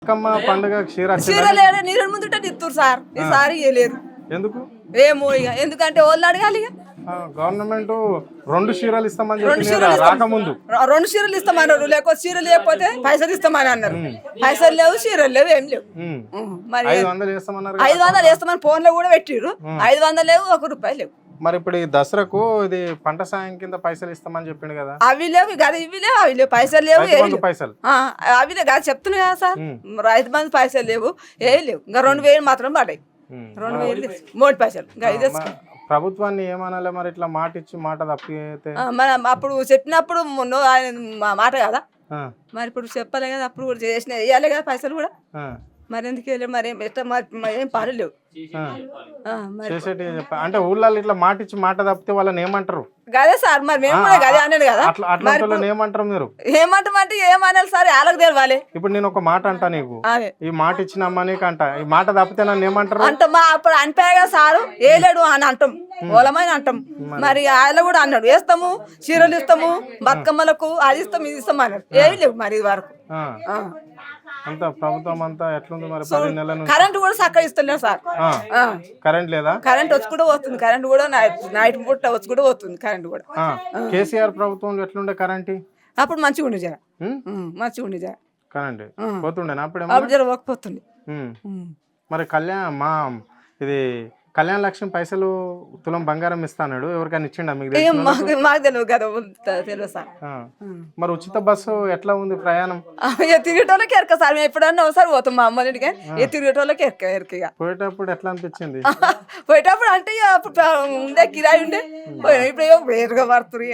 బతుకమ్మ పండుగ చీరలు నీరు ముందుట ఇస్తారు సార్ ఈసారి ఇవ్వలేరు ఎందుకు ఏమో ఇక ఎందుకంటే వాళ్ళు అడగాలి ఇక గవర్నమెంట్ 2 చీరలు ఇస్తామని చెప్పి రాకముందు 2 చీరలు ఇస్తామన్నారు లేకపోతే చీరలు లేకపోతే పైసలు ఇస్తామని అన్నారు పైసలు లేవు చీరలు లేవు ఏం లేవు మరి 500 వేస్తామన్నారు 500 వేస్తామని ఫోన్ లో కూడా పెట్టిర్రు 500 లేవు ₹1 లేవు మరి ఇప్పుడు ఈ దసరాకు ఇది పంట సాయం కింద పైసలు ఇస్తామని చెప్పిండు కదా అవి లేవు కదా ఇవి లేవు అవి లేవు పైసలు లేవు పైసలు అవి లేవు కదా చెప్తున్నా కదా సార్ రైతు బంధు పైసలు లేవు ఏ లేవు ఇంకా 2000 మాత్రం పడ్డాయి 2000 3 పైసలు ఇంకా ఇదే ప్రభుత్వాన్ని ఏమనాలి మరి ఇట్లా మాట ఇచ్చి మాట తప్పితే మనం అప్పుడు చెప్పినప్పుడు ఆయన మాట కదా మరి ఇప్పుడు చెప్పలే కదా అప్పుడు కూడా చేసిన వేయాలి కదా పైసలు కూడా మరి ఎందుకు వెళ్ళారు మరి ఏం పనులు లేవు చేసేటి అంటే ఊళ్ళో ఇట్లా మాట ఇచ్చి మాట తప్పితే వాళ్ళని ఏమంటారు అదే సార్ మరి మేము కూడా అదే అన్నాడు కదా అట్లా ఏమంటారు మీరు ఏమంటామంటే ఏమనాలి సార్ వాళ్ళకి తెలవాలి ఇప్పుడు నేను ఒక మాట అంటా నీకు ఈ మాట ఇచ్చినమ్మా నీకు అంట ఈ మాట తప్పితే నన్ను ఏమంటారు అంటే మా అప్పుడు అనిపోయాగా సారు వేయలేడు అని అంటాం ఓలమైన అంటాం మరి ఆయన కూడా అన్నాడు వేస్తాము చీరలు ఇస్తాము బతుకమ్మలకు అది ఇస్తాం ఇది ఇస్తాం అన్నాడు ఏమి లేవు మరి ఇది వరకు అంతా ప్రభుత్వం అంతా ఎట్లుంది మరి 10 నెలల నుంచి కరెంట్ కూడా చక్కగా ఇస్తున్నారు సార్ కరెంట్ లేదా కరెంట్ వచ్చి కూడా వస్తుంది కరెంట్ కూడా నైట్ పూట వచ్చి కూడా వస్తుంది కరెంట్ కూడా కేసీఆర్ ప్రభుత్వం ఎట్లుండే కరెంట్ అప్పుడు మంచిగా ఉండే జర మంచిగా ఉండే జర కరెంట్ పోతుండే అప్పుడు జర పోతుంది మరి ఇది కళ్యాణ లక్ష్మి పైసలు తులం బంగారం ఇస్తాడు ఎవరికైనా ఇచ్చిండా మీకు మాకు తెలియదు కదా తెలియదు సార్ మరి ఉచిత బస్సు ఎట్లా ఉంది ప్రయాణం తిరిగేటోళ్ళకి ఎరక సార్ మేము ఎప్పుడన్నా ఒకసారి పోతాం మా అమ్మ ఇంటికి తిరిగేటోళ్ళకి ఎరక పోయేటప్పుడు ఎట్లా అనిపించింది పోయేటప్పుడు అంటే అప్పుడు ఉండే కిరాయి ఉండే ఇప్పుడు వేరుగా పడుతుంది